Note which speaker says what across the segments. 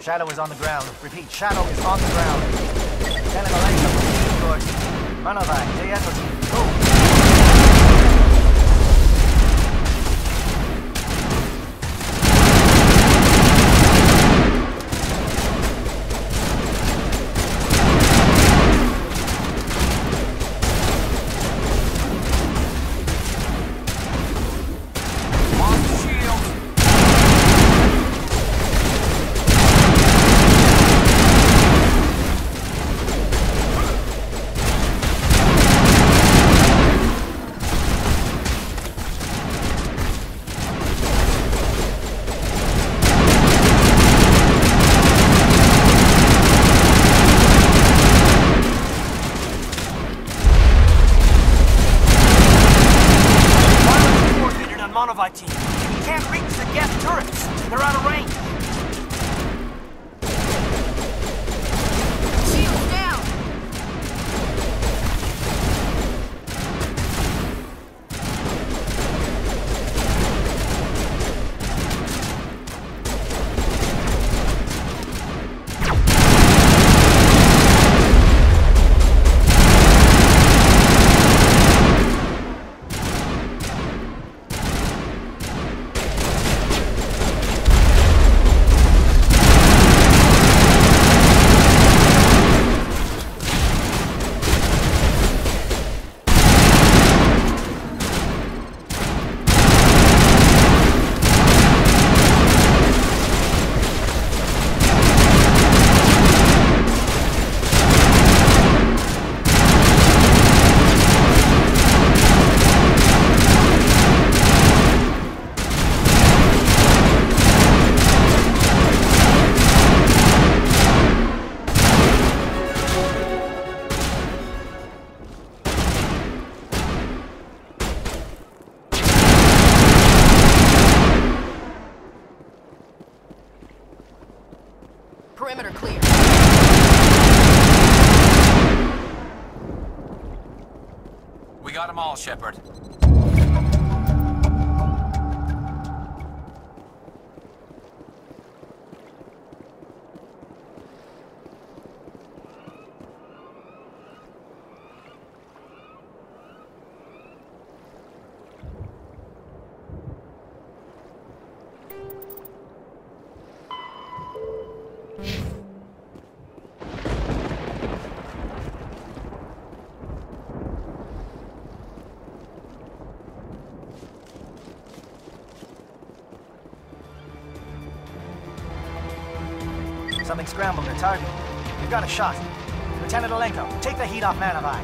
Speaker 1: Shadow is on the ground. Repeat, Shadow is on the ground. Telling the length of the good. Manovac, této, go.
Speaker 2: Team. You can't reach the gas turrets. They're out of range. Shields down. Perimeter clear.
Speaker 3: We got them all, Shepard.
Speaker 1: Something scrambled their target. We've got a shot. Lieutenant Alenko, take the heat off Manovac.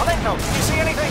Speaker 1: Alenko, do you see anything?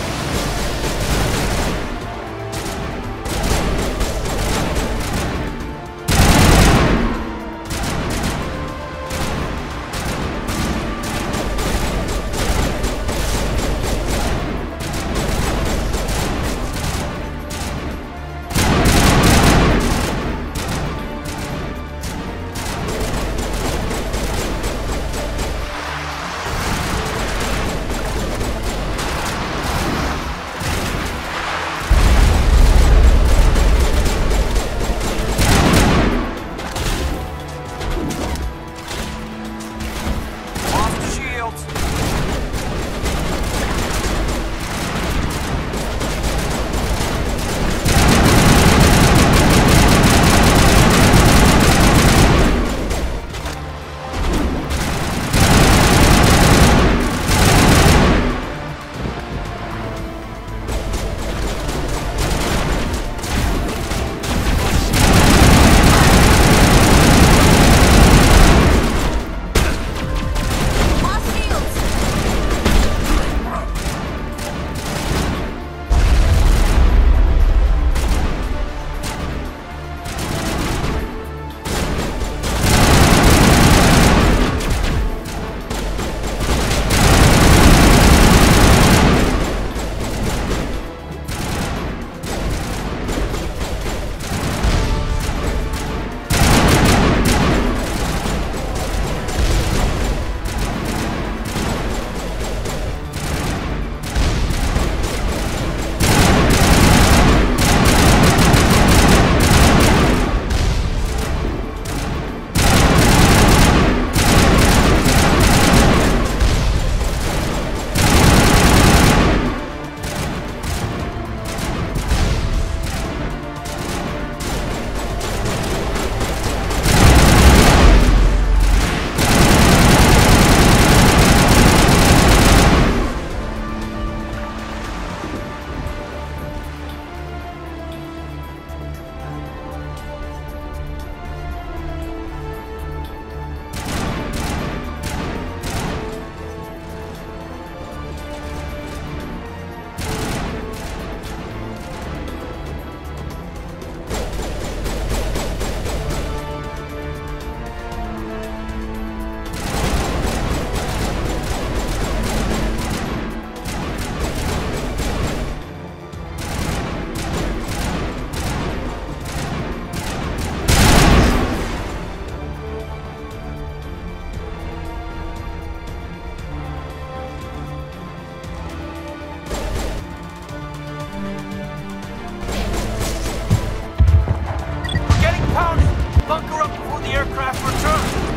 Speaker 2: Bunker up before the aircraft return.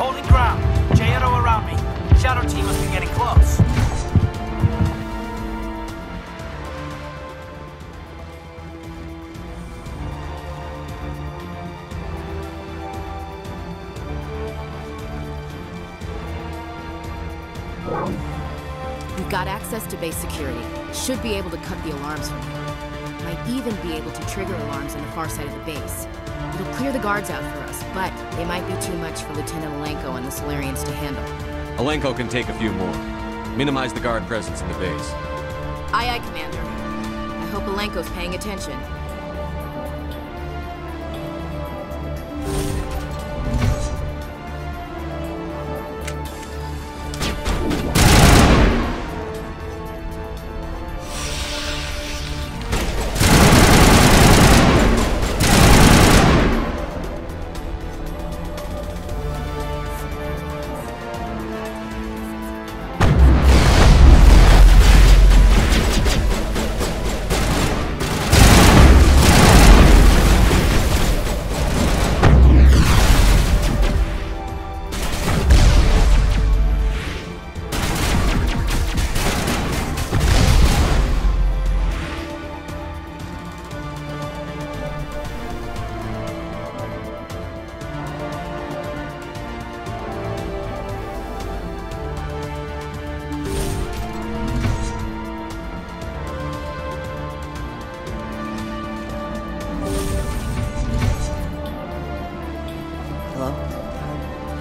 Speaker 2: Holding ground. J-Arrow around me. Shadow team must be getting close.
Speaker 4: We've got access to base security. Should be able to cut the alarms from here. Might even be able to trigger alarms on the far side of the base. It'll clear the guards out for us, but they might be too much for Lieutenant Alenko and the Solarians to handle.
Speaker 5: Alenko can take a few more. Minimize the guard presence in the base.
Speaker 4: Aye, aye, Commander. I hope Alenko's paying attention.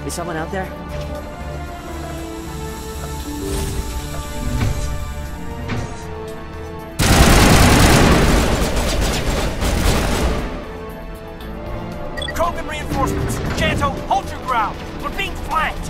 Speaker 6: Is someone out there?
Speaker 2: reinforcements. Janto, hold your ground. We're being flanked.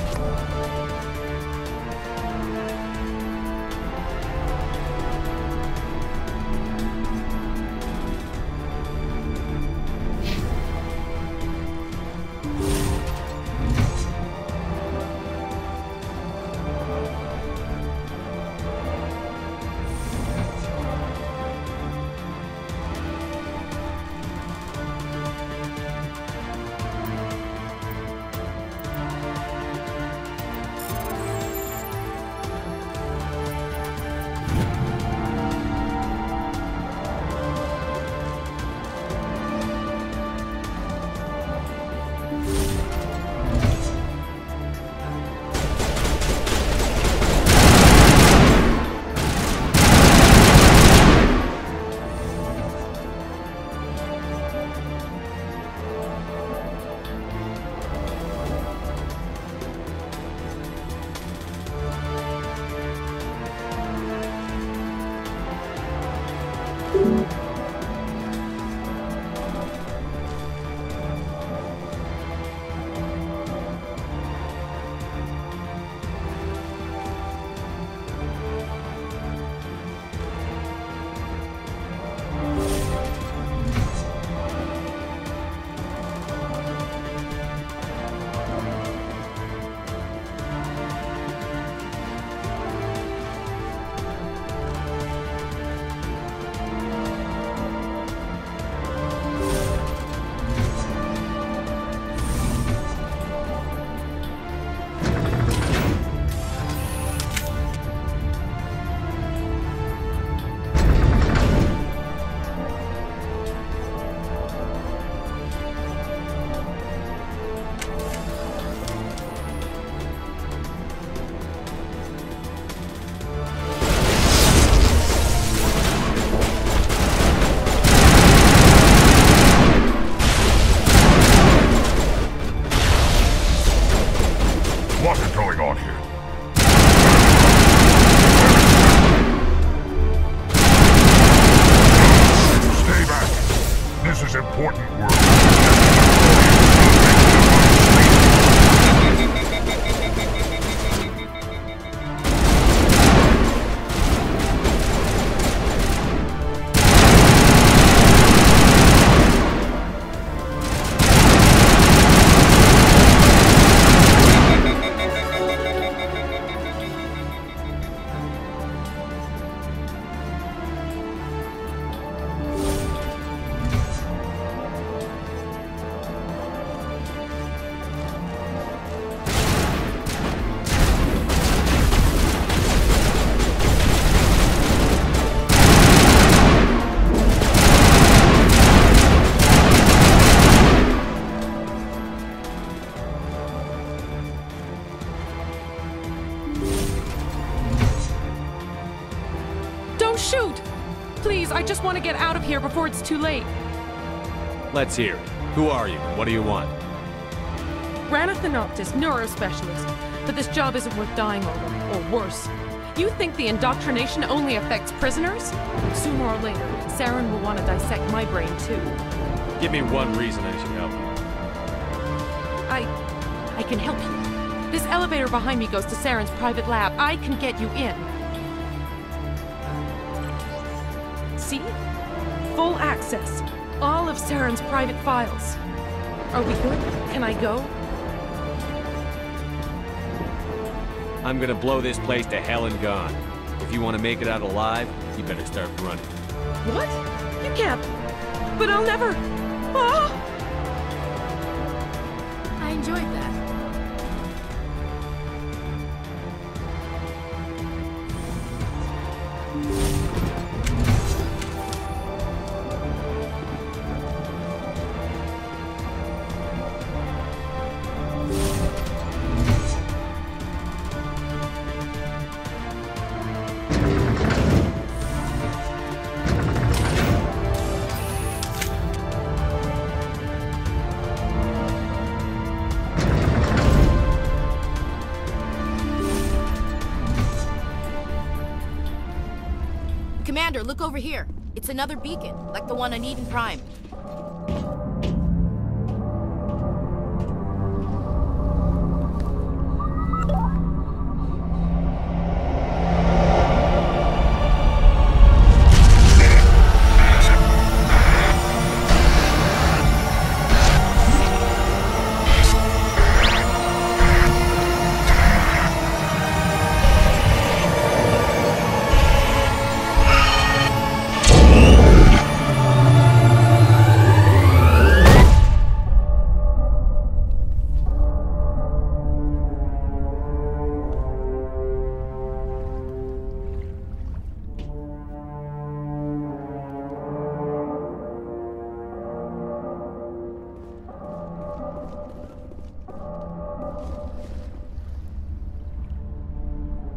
Speaker 7: Shoot! Please, I just want to get out of here before it's too late.
Speaker 5: Let's hear it. Who are you? What do you want?
Speaker 7: Ranathanoptis, neurospecialist. But this job isn't worth dying over, or worse. You think the indoctrination only affects prisoners? Sooner or later, Saren will want to dissect my brain too.
Speaker 5: Give me one reason I should help you.
Speaker 7: I can help you. This elevator behind me goes to Saren's private lab. I can get you in. See? Full access. All of Saren's private files. Are we good? Can I go?
Speaker 5: I'm gonna blow this place to hell and gone. If you want to make it out alive, you better start running.
Speaker 7: What? You can't. But I'll never. Ah!
Speaker 4: I enjoyed that. Commander, look over here. It's another beacon, like the one on Eden Prime.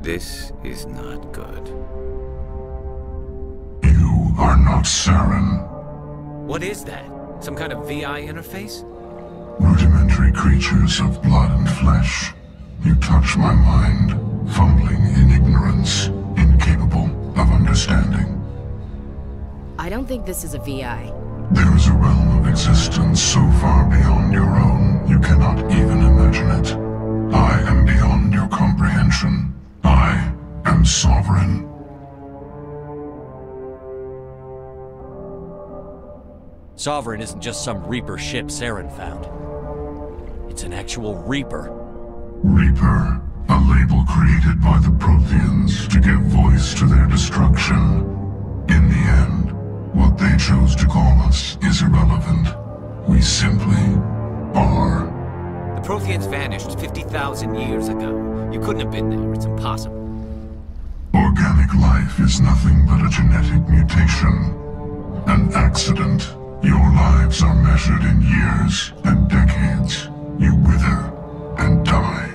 Speaker 3: This is not good.
Speaker 8: You are not Saren.
Speaker 3: What is that? Some kind of VI interface?
Speaker 8: Rudimentary creatures of blood and flesh. You touch my mind, fumbling in ignorance, incapable of understanding.
Speaker 4: I don't think this is a VI.
Speaker 8: There is a realm of existence so far beyond your own, you cannot even imagine it. I am beyond your comprehension. I am sovereign.
Speaker 5: Sovereign isn't just some Reaper ship Saren found. It's an actual Reaper.
Speaker 8: Reaper, a label created by the Protheans to give voice to their destruction. In the end, what they chose to call us is irrelevant. We simply are.
Speaker 3: The Protheans vanished 50,000 years ago. You couldn't have been there. It's impossible.
Speaker 8: Organic life is nothing but a genetic mutation. An accident. Your lives are measured in years and decades. You wither and die.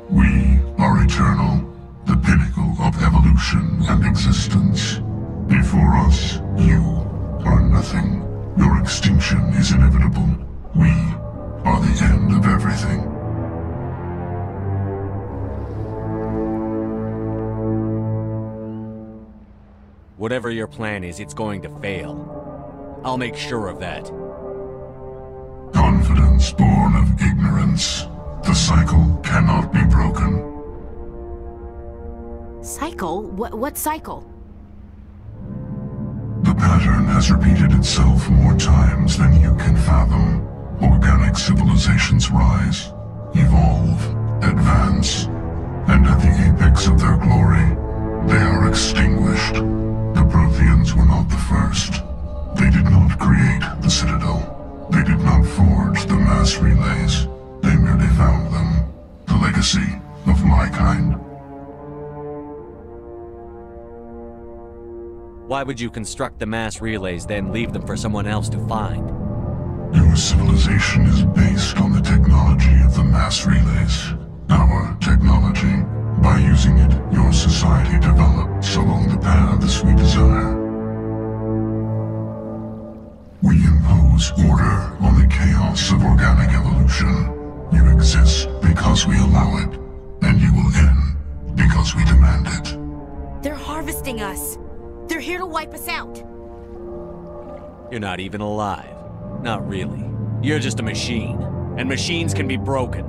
Speaker 8: We are eternal, the pinnacle of evolution and existence. Before us, you are nothing. Your extinction is inevitable. We are the end of everything.
Speaker 5: Whatever your plan is, it's going to fail. I'll make sure of that.
Speaker 8: Confidence born of ignorance. The cycle cannot be broken.
Speaker 4: Cycle? What cycle?
Speaker 8: The pattern has repeated itself more times than you can fathom. Organic civilizations rise, evolve, advance, and at the apex of their glory, they are extinguished. The Protheans were not the first. They did not create the Citadel. They did not forge the mass relays. They merely found them. The legacy of my kind.
Speaker 5: Why would you construct the mass relays, then leave them for someone else to find?
Speaker 8: Your civilization is based on the technology of the mass relays. Our technology. By using it, your society develops along the paths we desire. We impose order on the chaos of organic evolution. You exist because we allow it, and you will end because we demand it.
Speaker 4: They're harvesting us. They're here to wipe us out.
Speaker 5: You're not even alive. Not really. You're just a machine. And machines can be broken.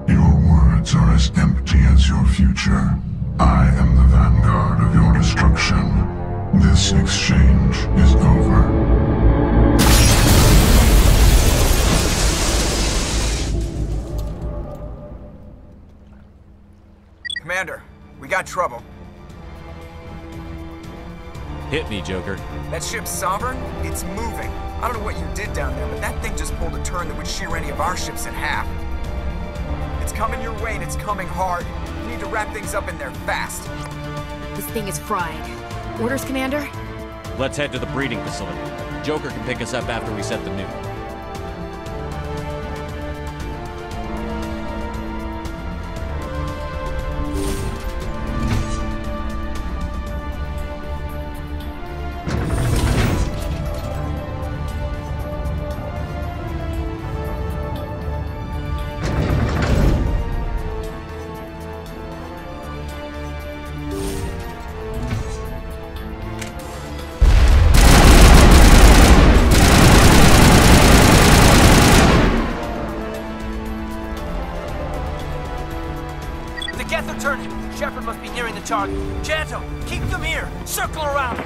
Speaker 8: Your words are as empty as your future. I am the vanguard of your destruction. This exchange is over.
Speaker 9: Commander, we got trouble.
Speaker 5: Hit me, Joker.
Speaker 9: That ship's Sovereign? It's moving. I don't know what you did down there, but that thing just pulled a turn that would shear any of our ships in half. It's coming your way and it's coming hard. You need to wrap things up in there fast.
Speaker 4: This thing is fried. Orders, Commander?
Speaker 5: Let's head to the breeding facility. Joker can pick us up after we set the nuke.
Speaker 2: Target. Janto, keep them here. Circle around.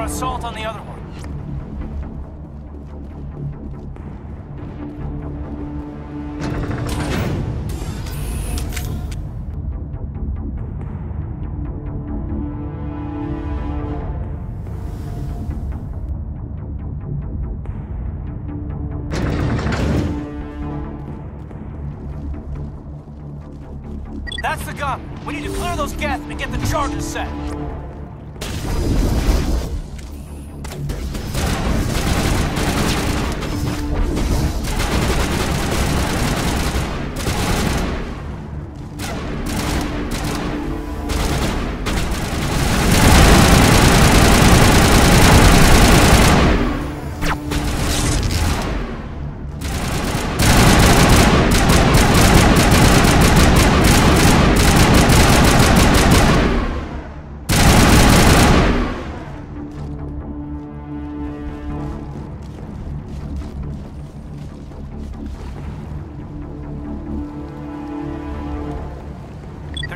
Speaker 2: our assault on the other one. That's the gun. We need to clear those gas and get the charges set.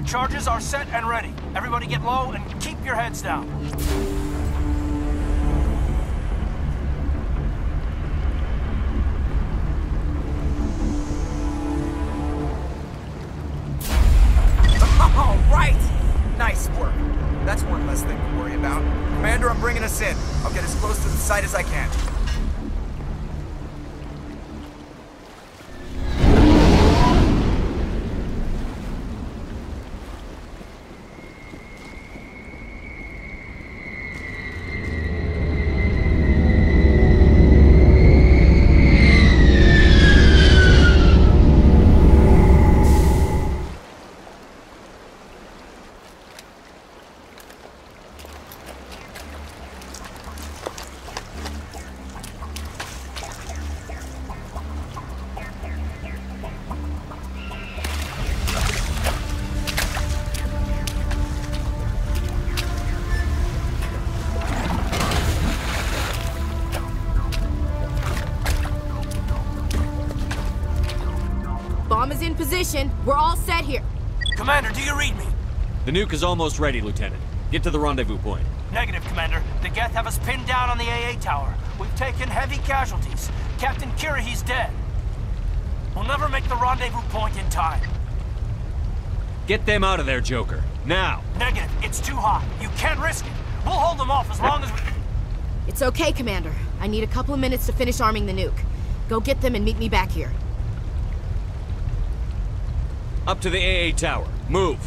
Speaker 2: Charges are set and ready. Everybody get low and keep your heads down.
Speaker 9: All right! Nice work. That's one less thing to worry about. Commander, I'm bringing us in. I'll get as close to the site as I can.
Speaker 4: Bomb is in position. We're all set here.
Speaker 2: Commander, do you read me?
Speaker 5: The nuke is almost ready, Lieutenant. Get to the rendezvous point.
Speaker 2: Negative, Commander. The Geth have us pinned down on the AA tower. We've taken heavy casualties. Captain Kirahi's dead. We'll never make the rendezvous point in time.
Speaker 5: Get them out of there, Joker. Now!
Speaker 2: Negative. It's too hot. You can't risk it. We'll hold them off as long as we...
Speaker 4: It's okay, Commander. I need a couple of minutes to finish arming the nuke. Go get them and meet me back here.
Speaker 5: Up to the AA tower. Move!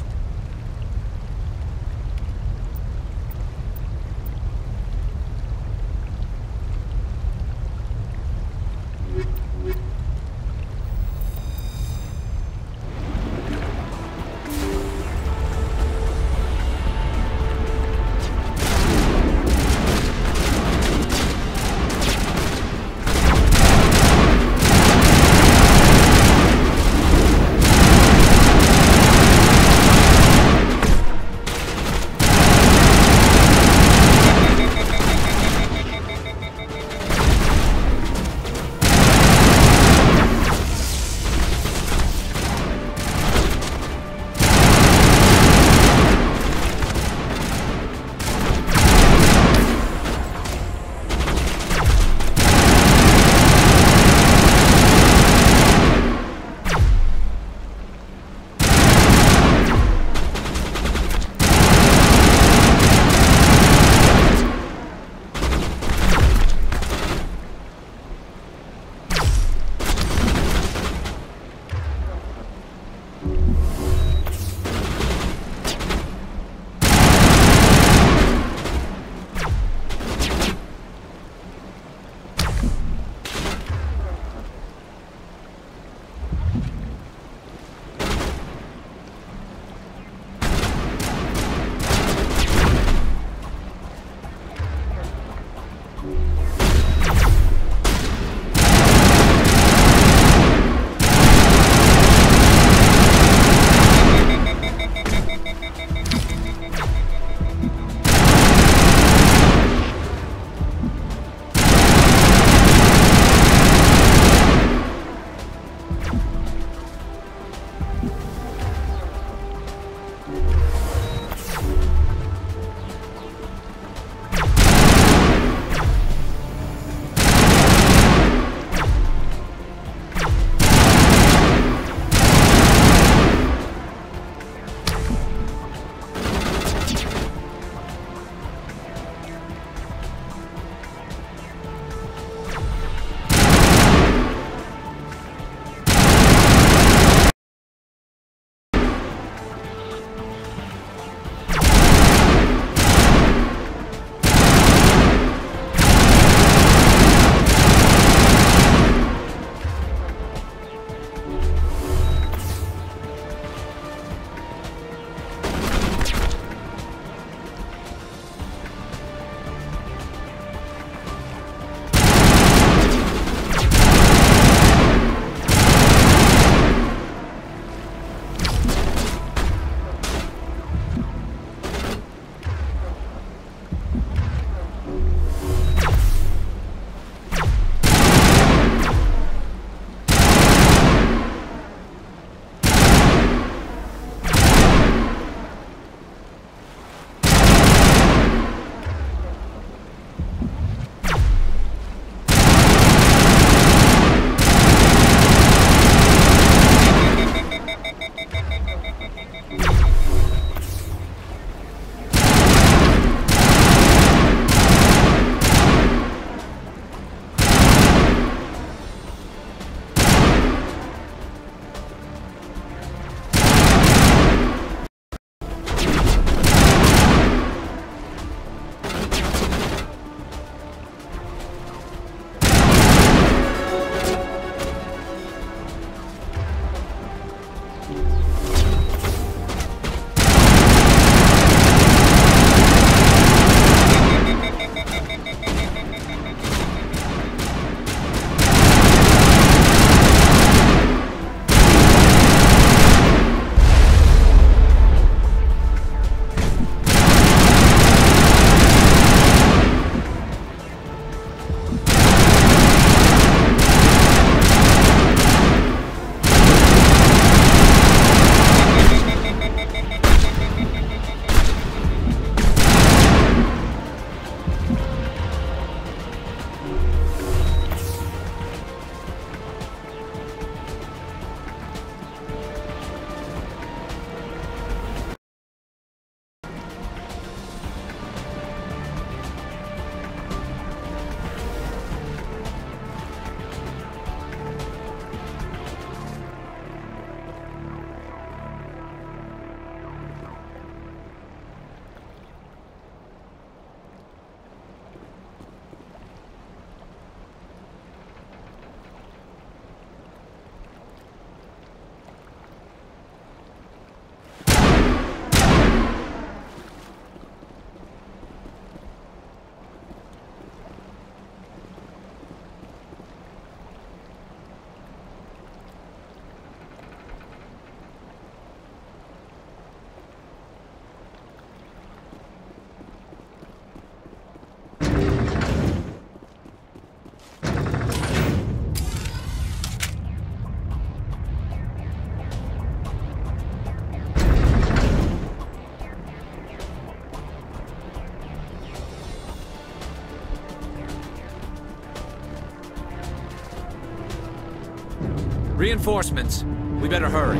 Speaker 3: Reinforcements. We better hurry.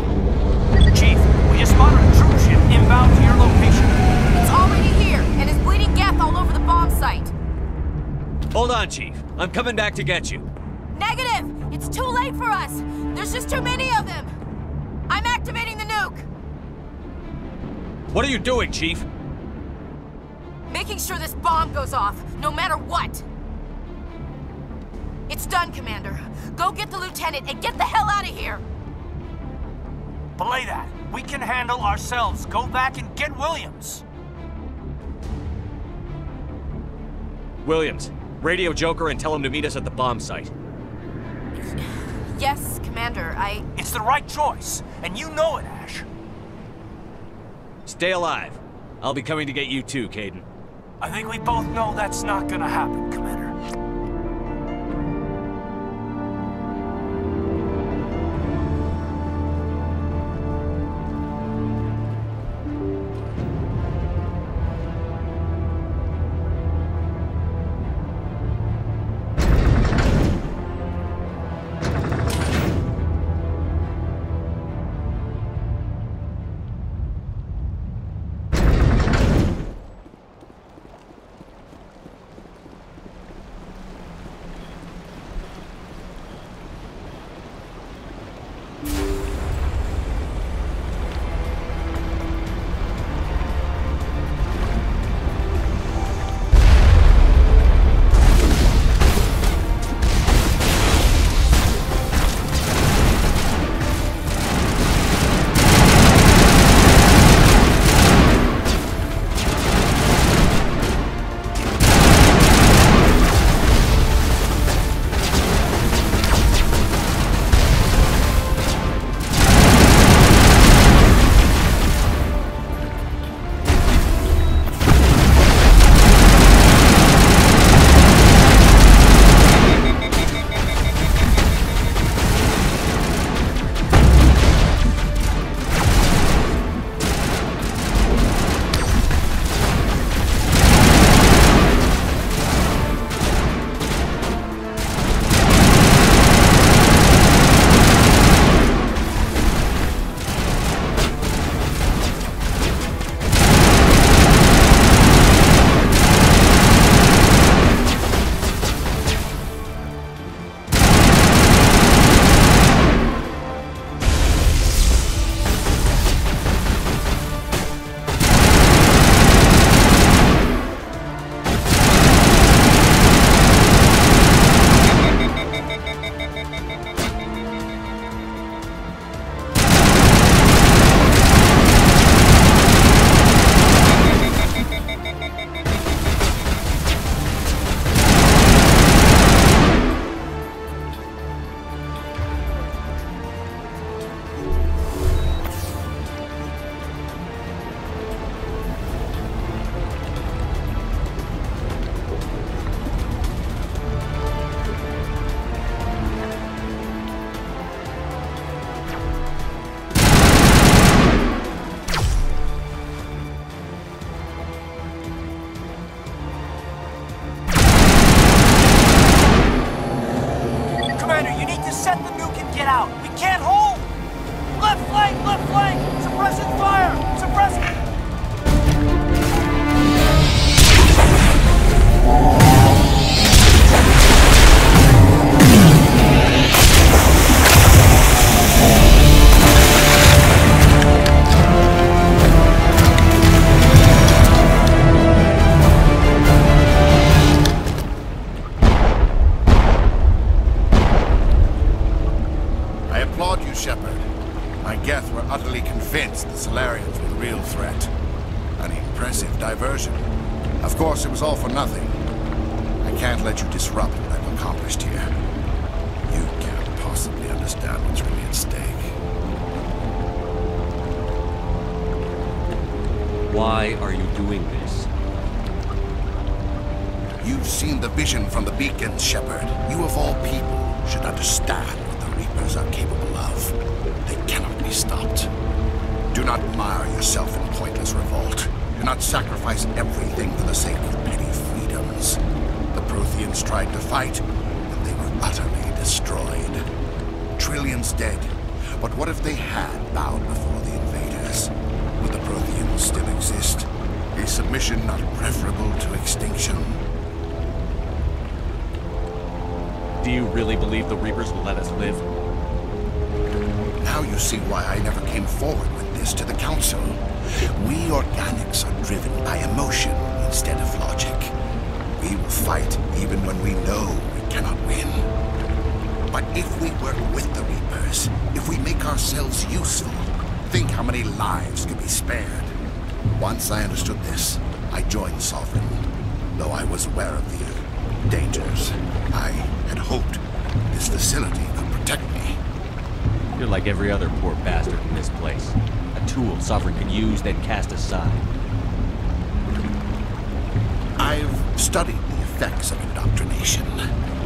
Speaker 2: Chief, we just spotted a troop ship inbound to your location.
Speaker 4: It's already here, and is bleeding gas all over the bomb site.
Speaker 5: Hold on, Chief. I'm coming back to get you.
Speaker 4: Negative! It's too late for us! There's just too many of them! I'm activating the nuke!
Speaker 5: What are you doing, Chief?
Speaker 4: Making sure this bomb goes off, no matter what! It's done, Commander. Go get the lieutenant and get the hell out of here!
Speaker 2: Belay that. We can handle ourselves. Go back and get Williams.
Speaker 5: Williams, radio Joker and tell him to meet us at the bomb site.
Speaker 4: Yes, Commander,
Speaker 2: It's the right choice, and you know it, Ash.
Speaker 5: Stay alive. I'll be coming to get you too, Caden.
Speaker 2: I think we both know that's not gonna happen, Commander.
Speaker 8: diversion. Of course, it was all for nothing. I can't let you disrupt what I've accomplished here. You can't possibly understand what's really at stake.
Speaker 5: Why are you doing this?
Speaker 8: You've seen the vision from the beacons, Shepard. You of all people should understand what the Reapers are capable of. They cannot be stopped. Do not mire yourself in pointless revolt. Do not sacrifice everything for the sake of petty freedoms. The Protheans tried to fight, and they were utterly destroyed. trillions dead. But what if they had bowed before the invaders? Would the Protheans still exist? Is submission not preferable to extinction?
Speaker 5: Do you really believe the Reapers will let us live?
Speaker 8: Now you see why I never came forward with this to the Council. We organics are driven by emotion instead of logic. We will fight even when we know we cannot win. But if we work with the Reapers, if we make ourselves useful, think how many lives could be spared. Once I understood this, I joined Sovereign, though I was aware of the dangers. I had hoped this facility could protect me.
Speaker 5: You're like every other poor bastard in this place. A tool Sovereign can use, then cast aside.
Speaker 8: I've studied the effects of indoctrination.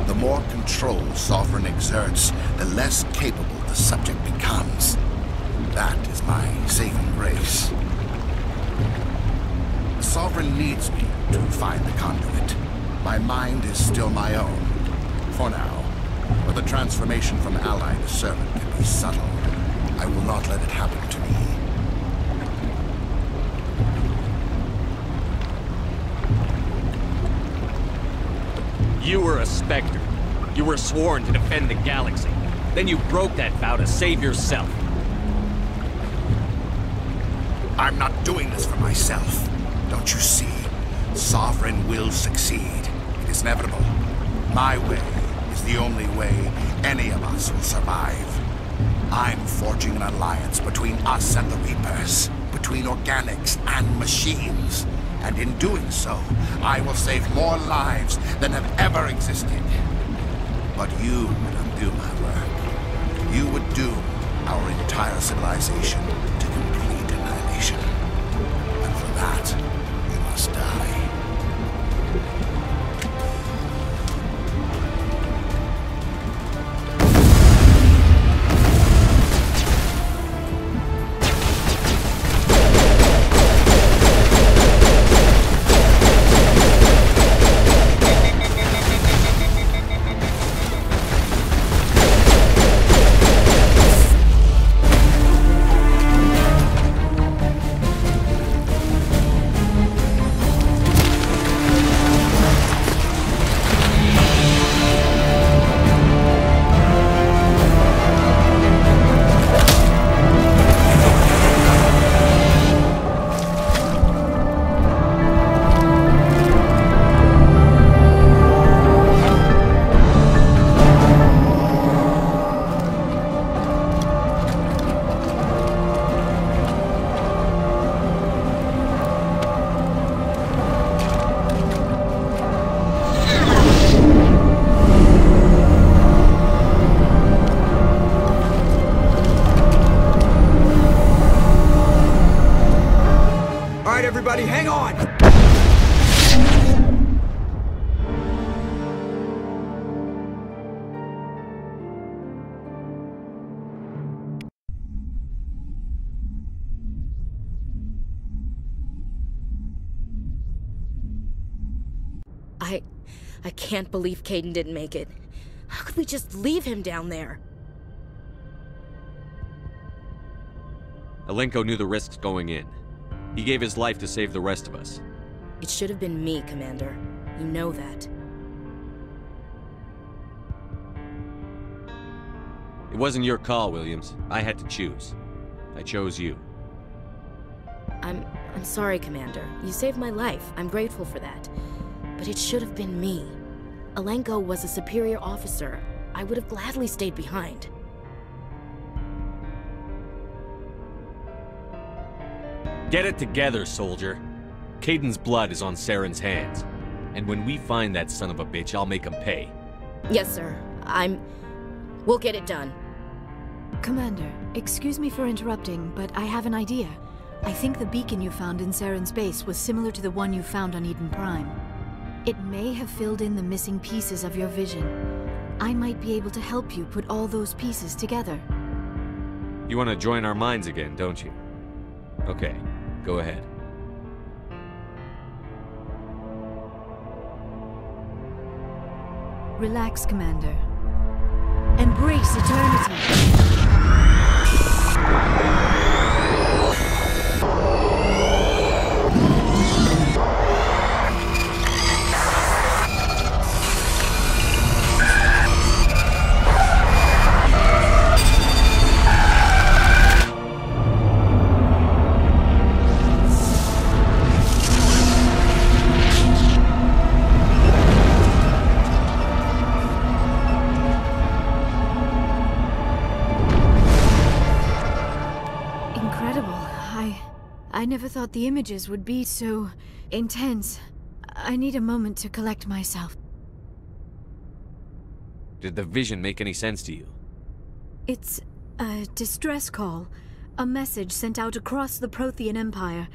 Speaker 8: The more control Sovereign exerts, the less capable the subject becomes. That is my saving grace. Sovereign needs me to find the conduit. My mind is still my own, for now. But the transformation from ally to servant can be subtle. I will not let it happen to me.
Speaker 5: You were a Spectre. You were sworn to defend the galaxy. Then you broke that vow to save yourself.
Speaker 8: I'm not doing this for myself. Don't you see? Sovereign will succeed. It is inevitable. My way is the only way any of us will survive. I'm forging an alliance between us and the Reapers, between organics and machines. And in doing so, I will save more lives than have ever existed. But you would undo my work. You would doom our entire civilization to complete annihilation. And for that, you must die.
Speaker 9: Hang on!
Speaker 4: I can't believe Caden didn't make it. How could we just leave him down there?
Speaker 5: Alenko knew the risks going in. He gave his life to save the rest of us.
Speaker 4: It should have been me, Commander. You know that.
Speaker 5: It wasn't your call, Williams. I had to choose. I chose you.
Speaker 4: I'm sorry, Commander. You saved my life. I'm grateful for that. But it should have been me. Alenko was a superior officer. I would have gladly stayed behind.
Speaker 5: Get it together, soldier. Caden's blood is on Saren's hands. And when we find that son of a bitch, I'll make him pay.
Speaker 4: Yes, sir. We'll get it done.
Speaker 10: Commander, excuse me for interrupting, but I have an idea. I think the beacon you found in Saren's base was similar to the one you found on Eden Prime. It may have filled in the missing pieces of your vision. I might be able to help you put all those pieces together.
Speaker 5: You want to join our minds again, don't you? Okay, go ahead.
Speaker 10: Relax, Commander. Embrace eternity. I never thought the images would be so intense. I need a moment to collect myself.
Speaker 5: Did the vision make any sense to you?
Speaker 10: It's a distress call. A message sent out across the Prothean Empire.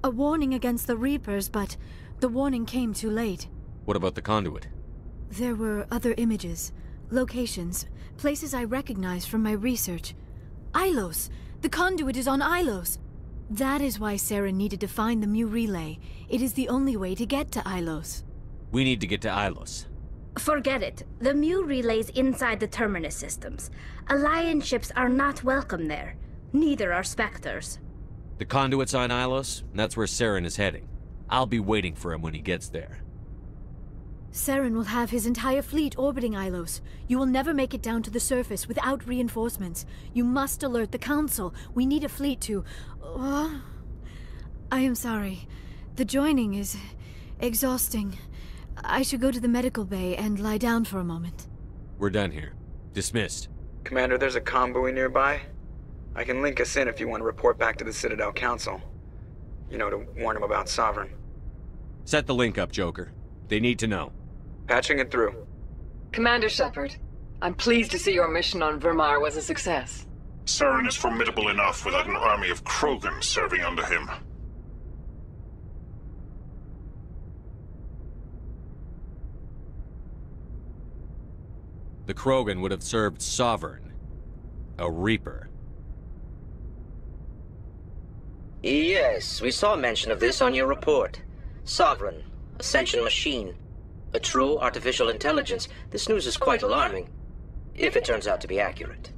Speaker 10: A warning against the Reapers, but the warning came too late.
Speaker 5: What about the conduit?
Speaker 10: There were other images, locations, places I recognized from my research. Ilos! The conduit is on Ilos! That is why Saren needed to find the Mu relay. It is the only way to get to Ilos.
Speaker 5: We need to get to Ilos.
Speaker 11: Forget it. The Mu relay's inside the Terminus systems. Alliance ships are not welcome there. Neither are Spectres.
Speaker 5: The conduit's on Ilos, and that's where Saren is heading. I'll be waiting for him when he gets there.
Speaker 10: Saren will have his entire fleet orbiting Ilos. You will never make it down to the surface without reinforcements. You must alert the Council. We need a fleet to... I am sorry. The joining is exhausting. I should go to the medical bay and lie down for a moment.
Speaker 5: We're done here. Dismissed.
Speaker 9: Commander, there's a convoy nearby. I can link us in if you want to report back to the Citadel Council. You know, to warn them about Sovereign.
Speaker 5: Set the link up, Joker. They need to know.
Speaker 9: Patching it through.
Speaker 12: Commander Shepard, I'm pleased to see your mission on Virmir was a success.
Speaker 8: Saren is formidable enough without an army of Krogan serving under him.
Speaker 5: The Krogan would have served Sovereign. A Reaper.
Speaker 13: Yes, we saw mention of this on your report. Sovereign, Ascension machine, a true artificial intelligence. This news is quite alarming, if it turns out to be accurate.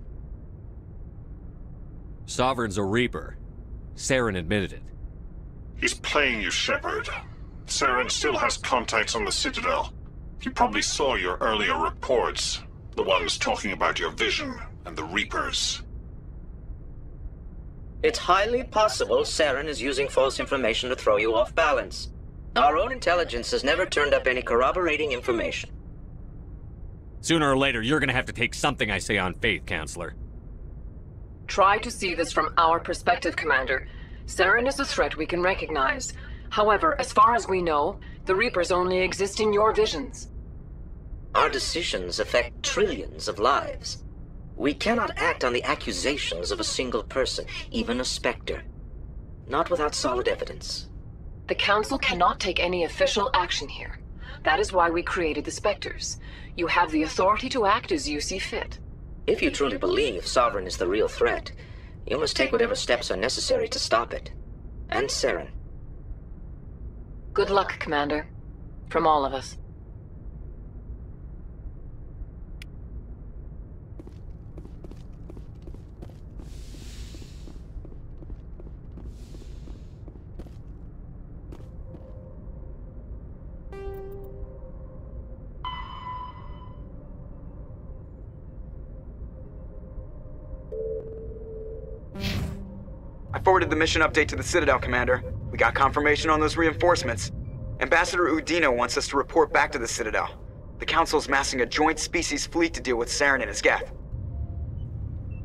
Speaker 5: Sovereign's a Reaper. Saren admitted it.
Speaker 8: He's playing you, Shepard. Saren still has contacts on the Citadel. You probably saw your earlier reports. The ones talking about your vision and the Reapers.
Speaker 13: It's highly possible Saren is using false information to throw you off balance. Our own intelligence has never turned up any corroborating information.
Speaker 5: Sooner or later, you're gonna have to take something I say on faith, Counselor.
Speaker 12: Try to see this from our perspective, Commander. Saren is a threat we can recognize. However, as far as we know, the Reapers only exist in your visions.
Speaker 13: Our decisions affect trillions of lives. We cannot act on the accusations of a single person, even a Spectre. Not without solid evidence.
Speaker 12: The Council cannot take any official action here. That is why we created the Spectres. You have the authority to act as you see fit.
Speaker 13: If you truly believe Sovereign is the real threat, you must take whatever steps are necessary to stop it. And Saren.
Speaker 12: Good luck, Commander. From all of us.
Speaker 9: I forwarded the mission update to the Citadel, Commander. We got confirmation on those reinforcements. Ambassador Udino wants us to report back to the Citadel. The Council's massing a joint species fleet to deal with Saren and his Geth.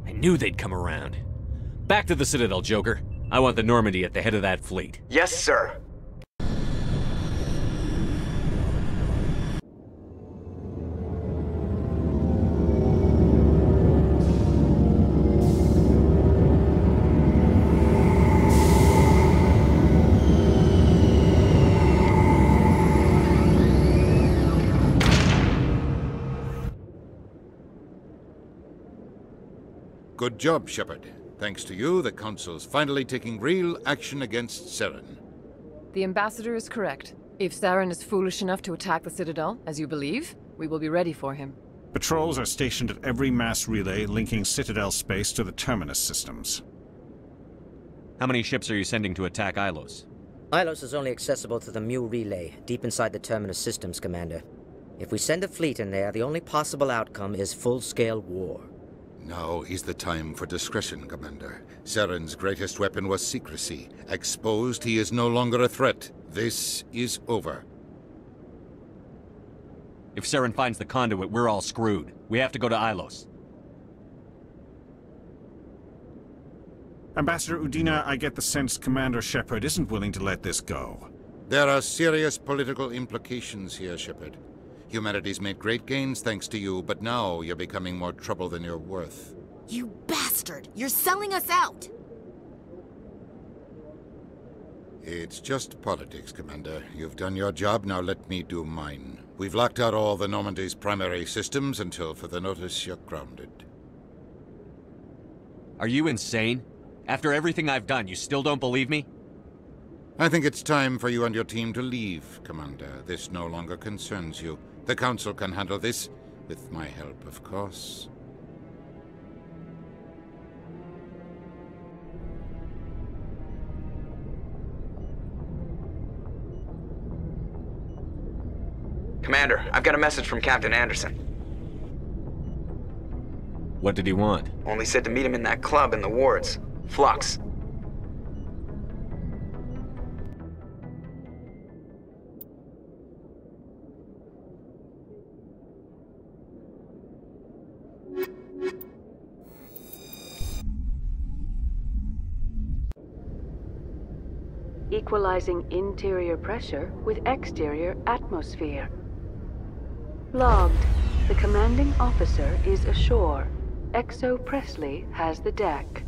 Speaker 5: I knew they'd come around. Back to the Citadel, Joker. I want the Normandy at the head of that fleet.
Speaker 9: Yes, sir.
Speaker 14: Good job, Shepard. Thanks to you, the Council's finally taking real action against Saren.
Speaker 12: The Ambassador is correct. If Saren is foolish enough to attack the Citadel, as you believe, we will be ready for him.
Speaker 15: Patrols are stationed at every mass relay linking Citadel space to the terminus systems.
Speaker 5: How many ships are you sending to attack Ilos?
Speaker 6: Ilos is only accessible to the Mu relay, deep inside the terminus systems, Commander. If we send a fleet in there, the only possible outcome is full-scale war.
Speaker 14: Now is the time for discretion, Commander. Saren's greatest weapon was secrecy. Exposed, he is no longer a threat. This is over.
Speaker 5: If Saren finds the conduit, we're all screwed. We have to go to Ilos.
Speaker 15: Ambassador Udina, I get the sense Commander Shepard isn't willing to let this go.
Speaker 14: There are serious political implications here, Shepard. Humanity's made great gains thanks to you, but now you're becoming more trouble than you're worth.
Speaker 4: You bastard! You're selling us out!
Speaker 14: It's just politics, Commander. You've done your job, now let me do mine. We've locked out all the Normandy's primary systems until further notice you're grounded.
Speaker 5: Are you insane? After everything I've done, you still don't believe me?
Speaker 14: I think it's time for you and your team to leave, Commander. This no longer concerns you. The Council can handle this, with my help, of course.
Speaker 9: Commander, I've got a message from Captain Anderson.
Speaker 5: What did he want?
Speaker 9: Only said to meet him in that club in the wards. Flux.
Speaker 16: Equalizing interior pressure with exterior atmosphere. Logged. The commanding officer is ashore. Exo Presley has the deck.